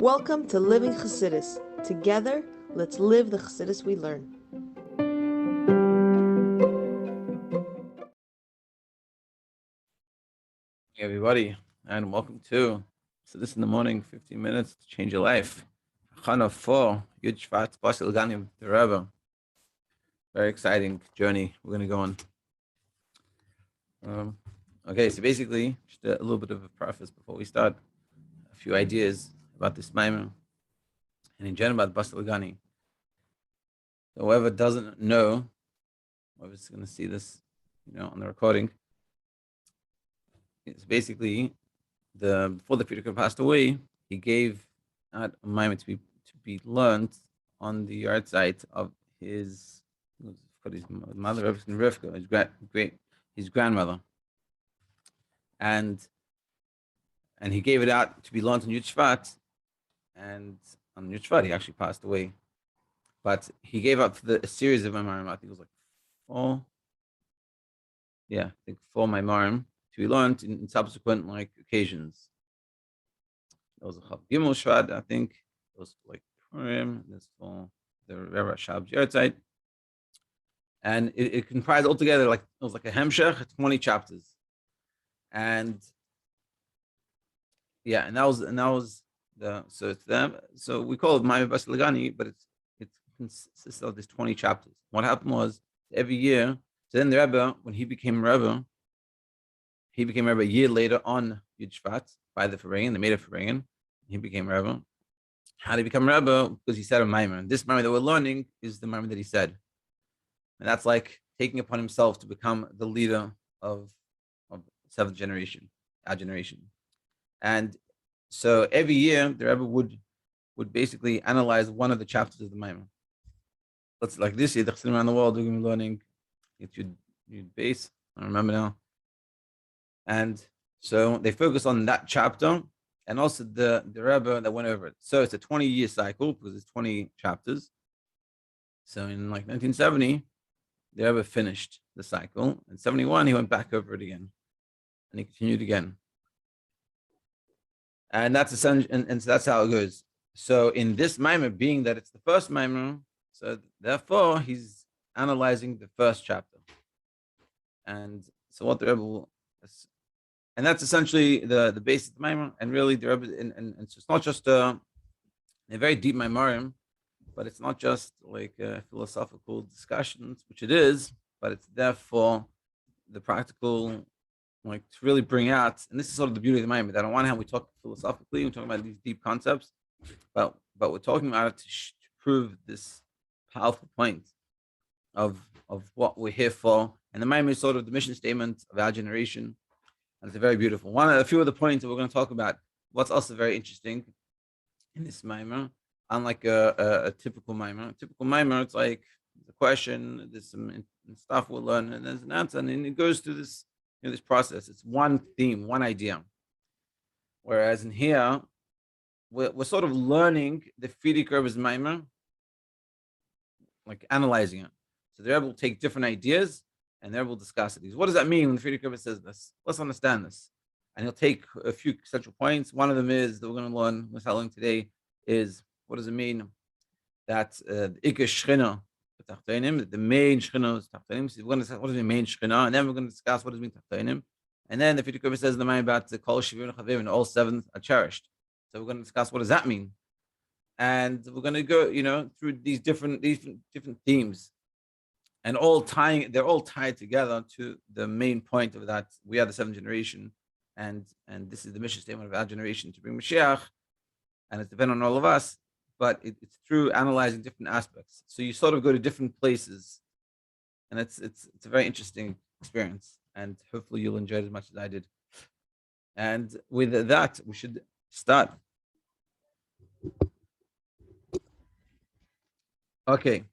Welcome to Living Chassidus. Together, let's live the Chassidus we learn. Hey everybody, and welcome to This in the Morning, 15 minutes to change your life. Chana 4, Yud Shvat, Bosi the Rebbe. Very exciting journey we're going to go on. Okay, so basically, just a little bit of a preface before we start. A few ideas about this maamer, and in general about Bosi Lagani. Whoever doesn't know, whoever's going to see this, on the recording, it's basically before the Frierdiker passed away, he gave out a maamer to be learned on the yard site of his mother, Rivka, his grandmother, and he gave it out to be learned on Yud Shvat, and on Yud Shvat he actually passed away, but he gave out a series of maamerim. I think it was like four maamerim to be learned in subsequent occasions. There was a Chav Gimel Shvat, I think. It was like Purim. This for the Rebbe Shabbat Yahrzeit, and it comprised altogether it was like a hemshech, 20 chapters, and that was so it's them. So we call it maamer Bosi Lagani, but it consists of these 20 chapters. What happened was every year. So then the Rebbe, when he became Rebbe a year later on Yud Shvat by the Farayan. They made a Farayan. He became Rebbe. How did he become Rebbe? Because he said a maamer. And this maamer that we're learning is the maamer that he said. And that's like taking upon himself to become the leader of seventh generation, our generation. And so every year the Rebbe would basically analyze one of the chapters of the maamer. Let's like this year, the Chassidim around the world, we're going to be learning Yud Beis. I don't remember now. And so they focus on that chapter and also the Rebbe that went over it. So it's a 20-year cycle because it's 20 chapters. So in 1970, the Rebbe finished the cycle. In 71, he went back over it again, and he continued again. And that's essential, and so that's how it goes. So in this maamer, being that it's the first maamer, so therefore he's analyzing the first chapter. And so what the Rebbe will, and that's essentially the base of the maamer, and really the Rebbe, and so it's not just a very deep maamerim, but it's not just like philosophical discussions, which it is, but it's therefore the practical, to really bring out, and this is sort of the beauty of the maamer, that on one hand we talk philosophically, we're talking about these deep concepts, but we're talking about it to prove this powerful point of what we're here for, and the maamer is sort of the mission statement of our generation. And it's a very beautiful one. A few of the points that we're going to talk about. What's also very interesting in this maamer, unlike a typical maamer. It's like the question, there's some stuff we'll learn, and there's an answer, and then it goes through this this process. It's one theme, one idea. Whereas in here, we're sort of learning the Frierdiker's maamer, analyzing it. So the Rebbe will take different ideas, and there we'll discuss it. What does that mean when the Frierdiker says this? Let's understand this. And he'll take a few central points. One of them is that we're going to learn, today, is what does it mean that the Ikke Shchina, the main Shchina is Tachtonim. So we're going to discuss what does it mean main Shchina, and then we're going to discuss what does it mean Tachtonim. And then the Frierdiker says in the mind about the Kol Shivim Chavim, and all seven are cherished. So we're going to discuss what does that mean. And we're going to go, through these different themes. And they're all tied together to the main point of that. We are the seventh generation, and this is the mission statement of our generation to bring Mashiach, and it's dependent on all of us, but it's through analyzing different aspects. So you sort of go to different places, and it's a very interesting experience, and hopefully you'll enjoy it as much as I did. And with that, we should start. Okay.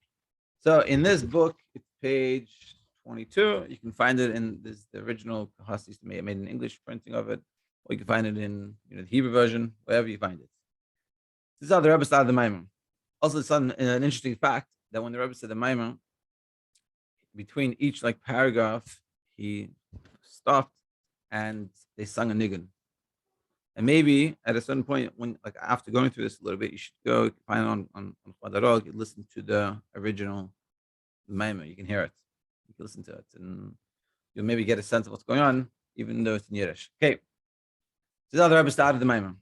So in this book, it's page 22. You can find it in the original Hassis made an English printing of it, or you can find it in the Hebrew version, wherever you find it. This is how the Rebbe started the maamer. Also, it's an interesting fact that when the Rebbe said the maamer, between each paragraph, he stopped and they sung a nigun. And maybe at a certain point, when like after going through this a little bit, you should go find on Chadarog, listen to the original maamer. You can hear it. You can listen to it, and you'll maybe get a sense of what's going on, even though it's in Yiddish. Okay, so now the Rebbe started the maamer,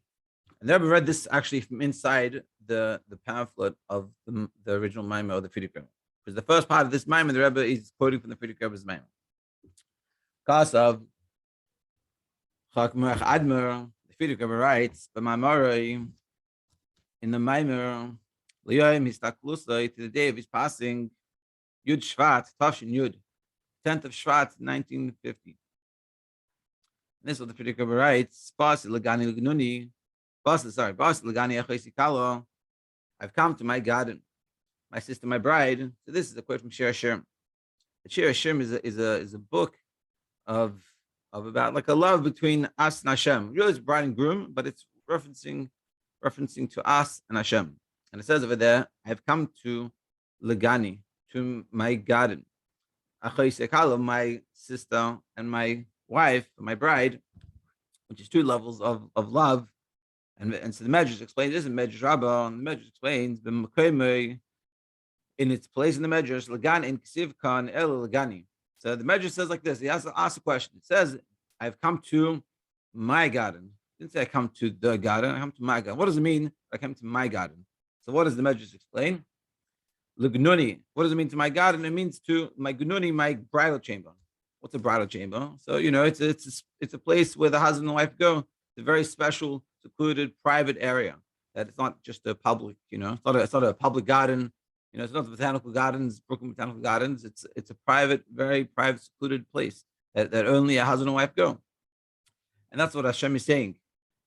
and the Rebbe read this actually from inside the pamphlet of the original maamer or the Frierdiker Rebbe. Because the first part of this maamer, the Rebbe is quoting from the Frierdiker Rebbe's maamer. Kasav Chak Merach Admer, the Frierdiker Rebbe writes, "But maamer in the maamer, Liyoim Histaklusai to the day of his passing, Yud Shvat Tafshin Yud, 10th of Shvat, 1950." This is what the Frierdiker Rebbe writes. Bosi Lagani Lagnuni. Bosi Lagani Achoisikalo. I've come to my garden, my sister, my bride. So this is a quote from Shir Hashem. The Shir Hashem is a book of about like a love between us and Hashem. Really, it's bride and groom, but it's referencing to us and Hashem. And it says over there, I've come to Lagani, to my garden. Achoisikalo, my sister and my wife, my bride, which is two levels of love. And so the Medrash explains this in Medrash Rabbah, and the Medrash explains in its place in the Medrash, Lagan in Ksiv Khan El Lagani. So the Medrash says like this. He asks a question. It says, I've come to my garden. It didn't say I come to the garden, I come to my garden. What does it mean? I come to my garden. So what does the Medrash explain? Lugnuni. What does it mean to my garden? It means to my gununi, my bridal chamber. What's a bridal chamber? So it's a place where the husband and wife go. It's a very special, secluded, private area. That it's not just a public. It's not a public garden. It's not the botanical gardens, Brooklyn Botanical Gardens. It's a private, very private, secluded place that only a husband and wife go. And that's what Hashem is saying.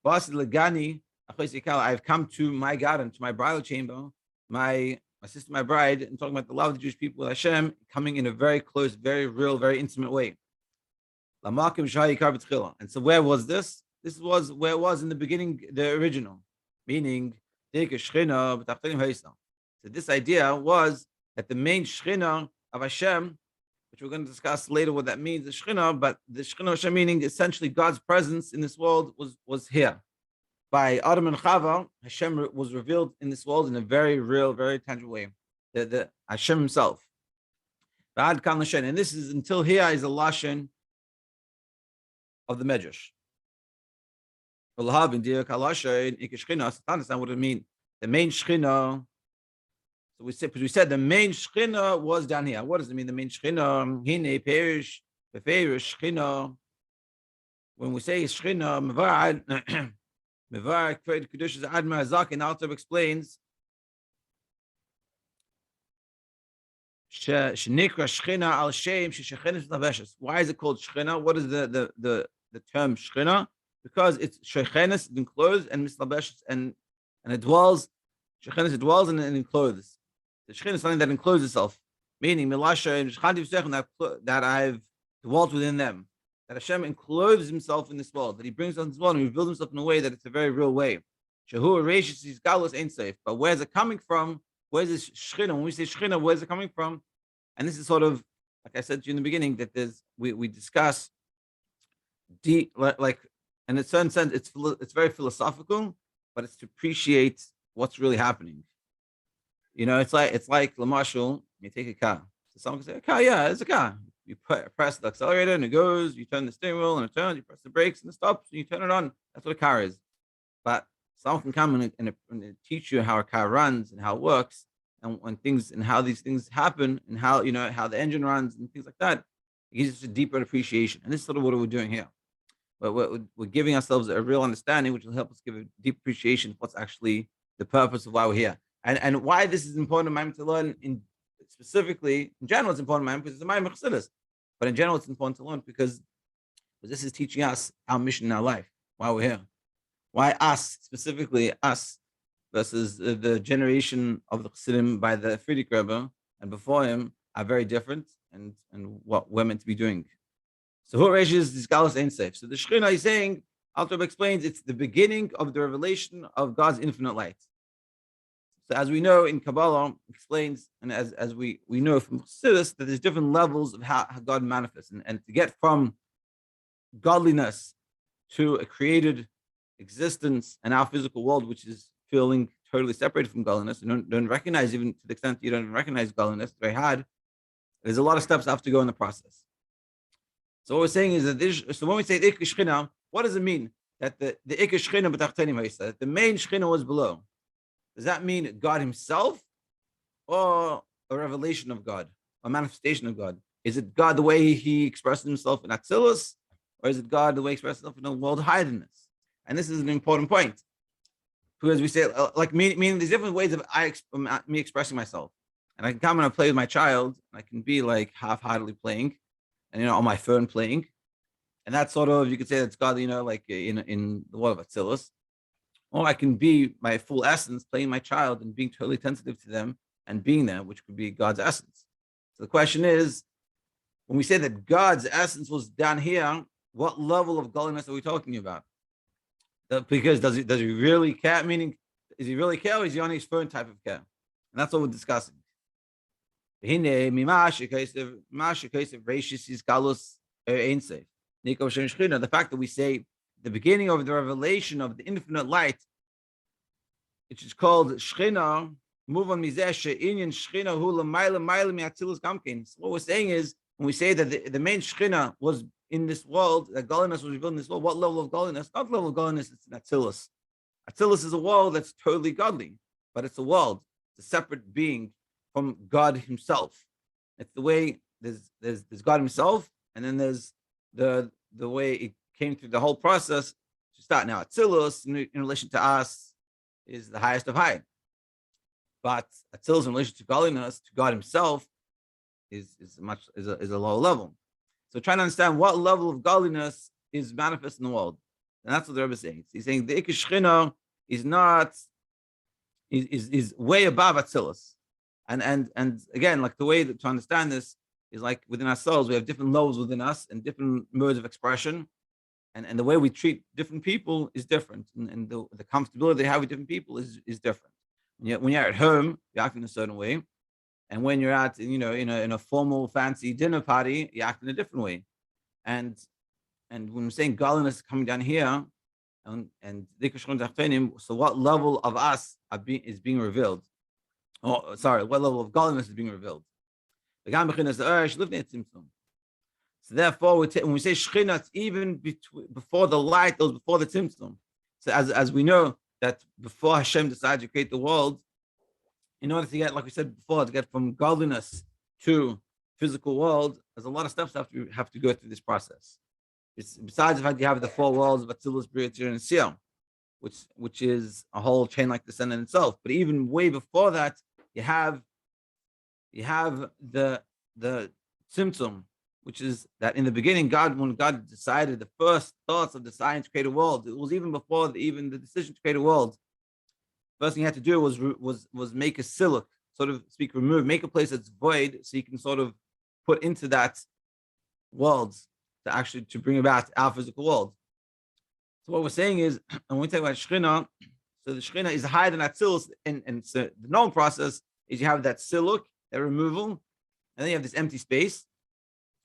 I've come to my garden, to my bridal chamber, my sister, my bride, and talking about the love of the Jewish people with Hashem, coming in a very close, very real, very intimate way. And so where was this? This was where it was in the beginning, the original, meaning so this idea was that the main Shechina of Hashem, which we're going to discuss later what that means, the Shechina, but the Shechina of Hashem meaning essentially God's presence in this world was here. By Adam and Chava, Hashem was revealed in this world in a very real, very tangible way. The Hashem himself. And this is until here is a lashon of the Medrash. To understand what it means. The main Shechina. So we said the main Shechina was down here. What does it mean? The main Shechina, Hine Perish, Beferish Shechina. When we say Shechina, Mevar Kved Kedushas Admar Zak and Alter explains Shenikra Shechina al Shem Shechenis Laveshes. Why is it called Shechina? What is the term Shechina? Because it's Shechenis, it enclosed, and Mislabeshes, and it dwells. Shechenis, it dwells and encloses. The Shechina is something that encloses itself, meaning Milasha and that I've dwelt within them. That Hashem encloses himself in this world, that he brings us in this world and reveals himself in a way that it's a very real way. Shahu Rashis is Galus ain't safe. But where's it coming from? Where's this Shechina? When we say Shechina, where's it coming from? And this is sort of, like I said to you in the beginning, that we discuss deep, like in a certain sense, it's very philosophical, but it's to appreciate what's really happening. It's like Lamashal, you take a car. So someone can say, a car, yeah, it's a car. You press the accelerator and it goes, you turn the steering wheel and it turns, you press the brakes and it stops, and you turn it on. That's what a car is. But someone can come and teach you how a car runs and how it works and how these things happen and how the engine runs and things like that. It gives us a deeper appreciation. And this is sort of what we're doing here. But we're giving ourselves a real understanding, which will help us give a deep appreciation of what's actually the purpose of why we're here. And why this is important to learn specifically, in general, it's important because it's a maamer chassidus. But in general, it's important to learn because this is teaching us our mission in our life, why we're here. Why us, specifically us, versus the generation of the chassidim by the Frierdiker Rebbe and before him are very different and what we're meant to be doing. So who raises this galus ain't safe? So the Shechina is saying, Alter Rebbe explains, it's the beginning of the revelation of God's infinite light. So as we know in Kabbalah, explains, and as we know from Chassidus, that there's different levels of how God manifests. And to get from godliness to a created existence and our physical world, which is feeling totally separated from godliness, and don't recognize, even to the extent you don't recognize godliness, it's very hard. There's a lot of steps that have to go in the process. So what we're saying is that so when we say Ik Shechina, what does it mean? That the Ik Shechina b'tachtenim, that the main Shechina was below. Does that mean God himself or a revelation of God, a manifestation of God? Is it God the way he expressed himself in Atzilus, or is it God the way he expressed himself in a world higher than this? And this is an important point. Because we say, like, meaning there's different ways of me expressing myself. And I can come and play with my child, and I can be like half-heartedly playing, and on my phone playing. And that's sort of, you could say that's God, like in the world of Atzilus. Or I can be my full essence, playing my child and being totally sensitive to them and being there, which could be God's essence. So the question is, when we say that God's essence was down here, what level of godliness are we talking about? Because does he really care? Meaning, is he really care, or is he on his phone type of care? And that's what we're discussing. The fact that we say the beginning of the revelation of the infinite light, which is called Shechina, move on Shechina. So what we're saying is, when we say that the main Shechina was in this world, that godliness was revealed in this world, what level of godliness? Not level of godliness, it's in Atzilus. Atzilus is a world that's totally godly, but it's a world, it's a separate being from God himself. It's the way there's God himself, and then there's the way it came through the whole process to start. Now, Atzilus in relation to us is the highest of high, but Atzilus in relation to godliness, to God himself, is a lower level. So trying to understand what level of godliness is manifest in the world. And that's what the Rebbe is saying. He's saying the Iker Shechina is way above Atzilus. And again, like the way to understand this is like within ourselves, we have different levels within us and different modes of expression. And the way we treat different people is different. And the comfortability they have with different people is different. When you're at home, you act in a certain way. And when you're at, in a formal, fancy dinner party, you act in a different way. And when we're saying godliness is coming down here, so what level of us is being revealed? Oh, sorry, what level of godliness is being revealed? So therefore, when we say Shechina, it's even before the light, those before the Tzimtzum. So as we know that before Hashem decided to create the world, in order to get, like we said before, to get from godliness to physical world, there's a lot of steps that have to go through this process. It's besides the fact you have the four worlds of Atzilus, Bria, and Siyam, which is a whole chain like this in itself. But even way before that, you have the Tzimtzum, which is that in the beginning, when God decided the first thoughts of deciding to create a world, it was even before even the decision to create a world. First thing you had to do was make a siluk, sort of make a place that's void, so you can sort of put into that world to bring about our physical world. So what we're saying is, when we talk about Shechina, so the Shechina is higher than Atzilus, and so the normal process is you have that siluk, that removal, and then you have this empty space,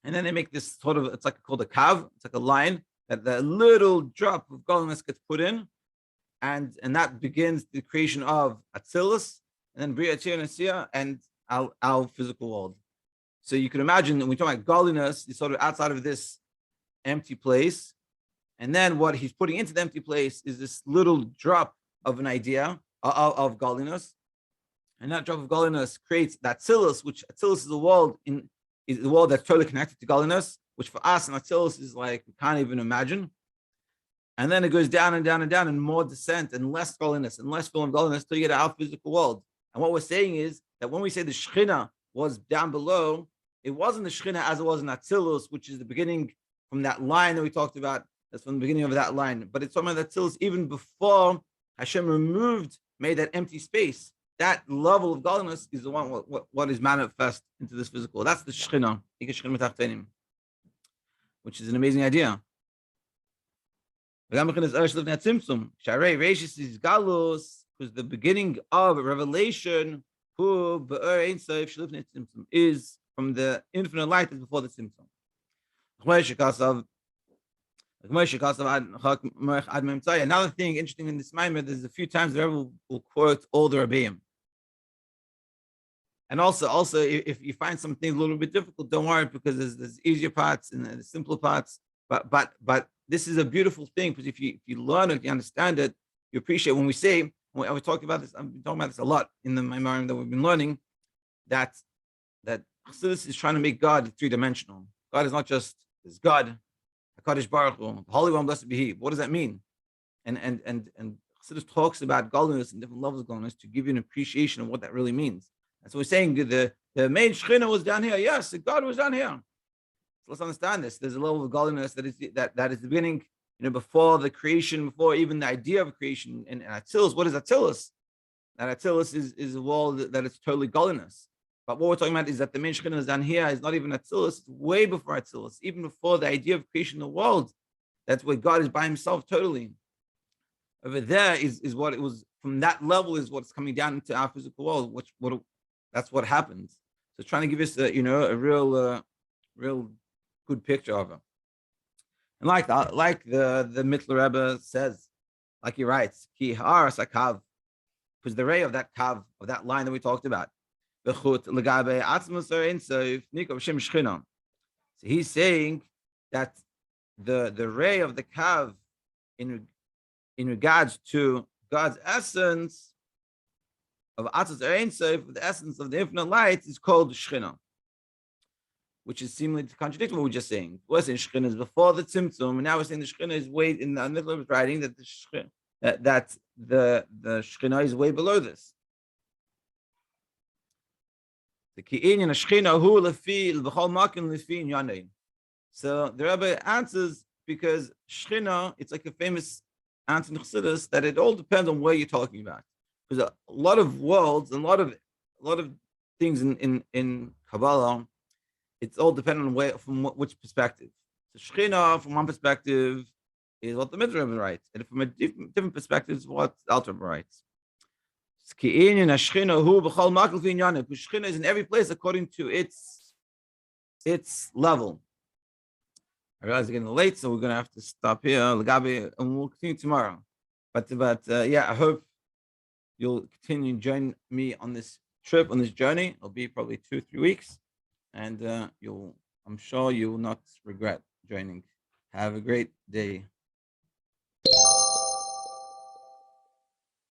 and then they make this sort of, it's like called a kav, it's like a line that the little drop of godliness gets put in, and that begins the creation of Atzilus, and then Bria, and Siyah, and our physical world. So you can imagine when we talk about godliness, it's sort of outside of this empty place, and then what he's putting into the empty place is this little drop of an idea of godliness, and that drop of godliness creates that Atzilus, which Atzilus is a world that's totally connected to godliness, which for us in Atzilus is like we can't even imagine. And then it goes down and down and down, and more descent and less godliness and less film of godliness till you get our physical world. And what we're saying is that when we say the Shechina was down below, it wasn't the Shechina as it was in Atzilus, which is the beginning from that line that we talked about. That's from the beginning of that line. But it's talking about Atzilus even before Hashem made that empty space. That level of godliness is the one what is manifest into this physical. That's the Shechina, which is an amazing idea. Because the beginning of revelation is from the infinite light is before the Tzimtzum. Another thing interesting in this maamer, there's a few times the Rebbe will quote all the Rebbeim. And also, if you find something a little bit difficult, don't worry, because there's easier parts and the simpler parts. But this is a beautiful thing, because if you learn it, you understand it, you appreciate. When we're talking about this, I'm talking about this a lot in the maamer that we've been learning, that Chassidus is trying to make God three-dimensional. God is not just this God, HaKadosh Baruch Hu, the Holy One, blessed be He. What does that mean? And Chassidus talks about godliness and different levels of godliness to give you an appreciation of what that really means. And so we're saying the main Shekhinah was down here. Yes, God was down here. So let's understand this. There's a level of godliness that is the beginning, before the creation, before even the idea of creation. And Atzilus, what is Atzilus? That Atzilus is a world that is totally godliness. But what we're talking about is that the main Shekhinah is down here is not even Atzilus, it's way before Atzilus, even before the idea of creation of the world. That's where God is by himself totally. Over there is what it was, from that level is what's coming down into our physical world, that's what happens. So trying to give us a real good picture of it. And like the Mittler Rebbe says, like he writes, Ki ha'aras hakav, because the ray of that kav, of that line that we talked about. So he's saying that the ray of the kav in regards to God's essence of Atzmas Ein Sof, the essence of the infinite light, is called Shechina, which is seemingly to contradict what we were just saying. We're saying Shechina is before the Tzimtzum, and now we're saying the Shechina is way in the middle of writing that the Shechina is way below this. So the Rebbe answers, because Shechina, it's like a famous answer in Chassidus, that it all depends on where you're talking about. Because a lot of worlds and a lot of things in Kabbalah, it's all dependent on which perspective. So Shechina, from one perspective, is what the Mitzvah writes, and from a different perspective, is what the Alter writes. Shechina is in every place according to its level. I realize it's getting late, so we're going to have to stop here, and we'll continue tomorrow. But I hope you'll continue to join me on this trip, on this journey. It'll be probably 2-3 weeks, and I'm sure you will not regret joining. Have a great day.